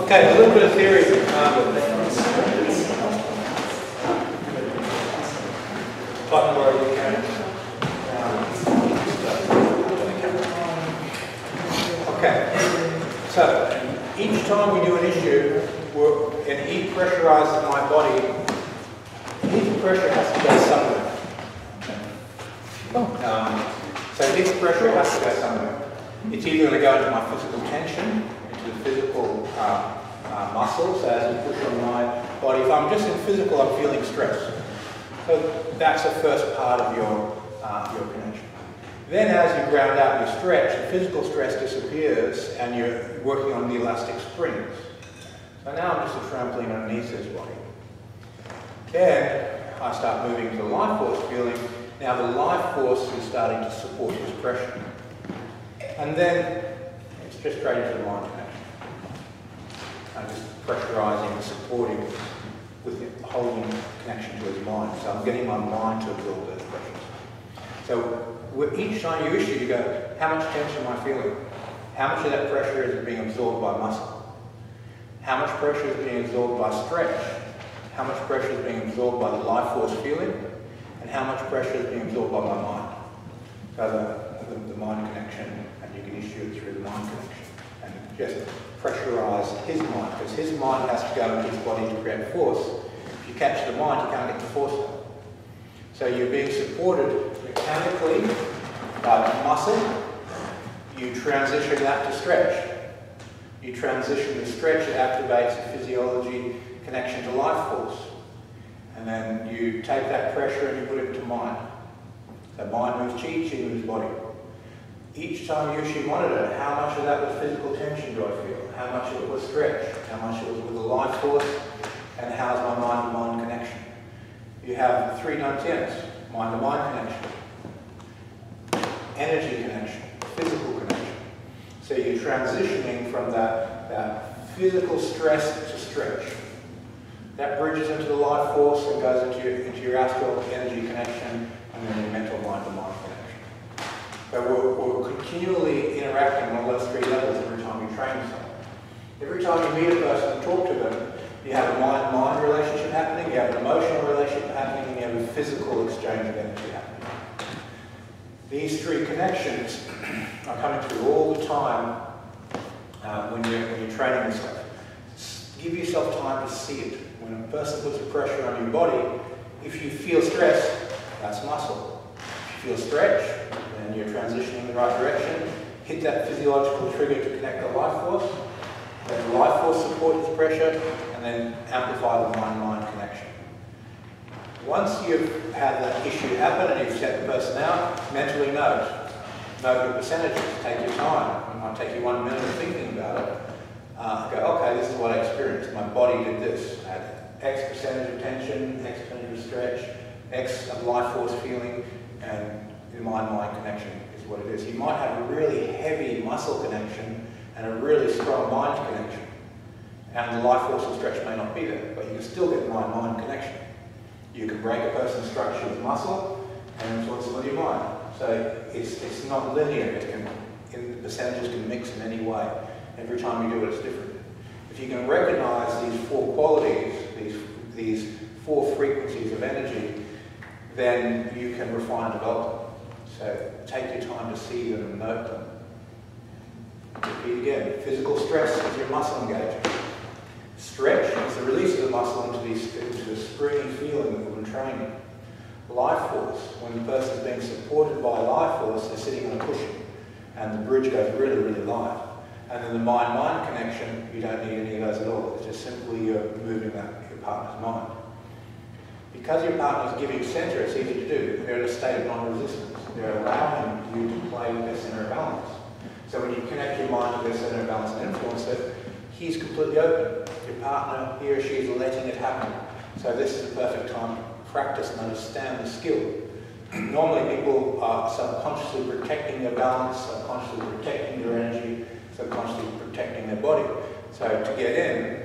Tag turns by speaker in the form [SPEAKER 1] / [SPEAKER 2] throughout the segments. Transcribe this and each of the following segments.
[SPEAKER 1] Okay, a little bit of theory. Button where you can. Okay, so each time we do an issue and heat pressurizes my body, heat pressure has to go somewhere. So heat pressure has to go somewhere. It's either going to go into my physical tension, into the physical muscle, so as you push on my body. If I'm just in physical, I'm feeling stress. So that's the first part of your connection. Then as you ground out your stretch, the physical stress disappears and you're working on the elastic springs. So now I'm just a trampoline underneath his body. Then I start moving to the life force feeling. Now the life force is starting to support his pressure. And then it's just straight into the mind connection. I'm just pressurizing and supporting with holding connection to his mind. So I'm getting my mind to absorb those pressures. So with each time you issue, you go, how much tension am I feeling? How much of that pressure is being absorbed by muscle? How much pressure is being absorbed by stretch? How much pressure is being absorbed by the life force feeling? And how much pressure is being absorbed by my mind? So the mind connection, and you can issue it through the mind connection. And just pressurize his mind, because his mind has to go into his body to create force. If you catch the mind, you can't get the force out. So you're being supported mechanically by muscle. You transition that to stretch. You transition the stretch, it activates the physiology connection to life force. And then you take that pressure and you put it into mind. So mind moves chi, chi moves body. Each time you issue monitor, how much of that was physical tension do I feel? How much of it was stretch? How much of it was with the life force? And how's my mind-to-mind connection? You have three nonsense: mind-to-mind connection, energy connection, physical connection. So you're transitioning from that physical stress to stretch. That bridges into the life force and goes into your astral energy connection and then your mental mind-to-mind connection. So we're continually interacting on those three levels every time you train someone. Every time you meet a person and talk to them, you have a mind-mind relationship happening, you have an emotional relationship happening, and you have a physical exchange of energy happening. These three connections are coming through all the time when you're training yourself. Give yourself time to see it. When a person puts a pressure on your body, if you feel stress, that's muscle. If you feel stretch, then you're transitioning in the right direction. Hit that physiological trigger to connect the life force. Let the life force support this pressure, and then amplify the mind-mind connection. Once you've had that issue happen and you've set the person out, mentally note your percentages, take your time. It might take you 1 minute of thinking about it. Go, okay, this is what I experienced. My body did this. I had X percentage of tension, X percentage of stretch, X of life force feeling, and the mind-mind connection is what it is. You might have a really heavy muscle connection and a really strong mind connection. And the life force and stretch may not be there, but you can still get the mind-mind connection. You can break a person's structure with muscle and influence it with your mind. So it's not linear. The percentages can mix in any way. Every time you do it, it's different. If you can recognize these four qualities, these four frequencies of energy, then you can refine and develop them. So take your time to see them and note them. Repeat again. Physical stress is your muscle engagement. Stretch is the release of the muscle into the springy feeling that we've been training. Life force, when the person is being supported by life force, they're sitting on a cushion and the bridge goes really, really light. And then the mind-mind connection, you don't need any of those at all. It's just simply you're moving your partner's mind. Because your partner's giving center, it's easy to do. They're in a state of non-resistance. They're allowing you to play with their center of balance. So when you connect your mind to their center of balance and influence it, he's completely open. Your partner, he or she is letting it happen. So this is the perfect time to practice and understand the skill. Normally people are subconsciously protecting their balance, subconsciously protecting their energy, subconsciously protecting their body. So to get in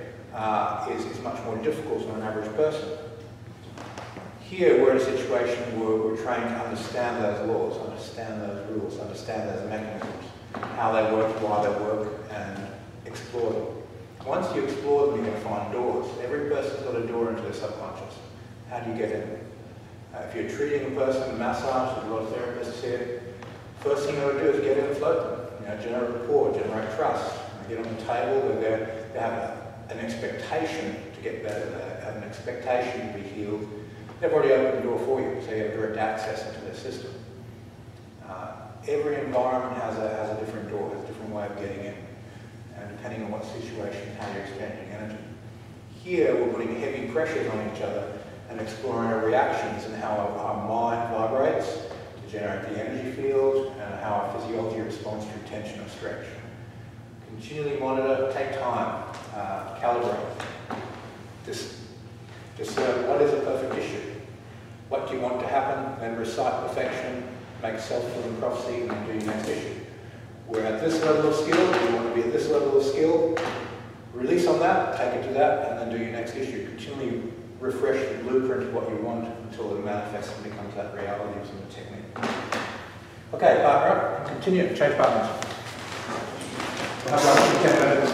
[SPEAKER 1] is much more difficult than an average person. Here we're in a situation where we're trying to understand those laws, understand those rules, understand those mechanisms, how they work, why they work, and explore them. Once you explore them, you're going to find doors. Every person's got a door into their subconscious. How do you get in? If you're treating a person in massage, there's a lot of therapists here, first thing you got to do is get in and float them. Generate rapport, generate trust. Get on the table, they have an expectation to get better, they have an expectation to be healed. They've already opened the door for you, so you have direct access into their system. Every environment has a different door, has a different way of getting in, and depending on what situation, how you're exchanging energy. Here, we're putting heavy pressures on each other and exploring our reactions and how our mind vibrates to generate the energy field and how our physiology responds through tension or stretch. Continually monitor, take time, calibrate. Discern what is a perfect issue. What do you want to happen? Then recite perfection, make self-fulfilling prophecy, and then do your next issue. We're at this level of skill, you want to be at this level of skill, release on that, take it to that, and then do your next issue. Continually refresh the blueprint of what you want until it manifests and becomes that reality using the technique. Okay, partner up, continue, change partners. Have 10 minutes.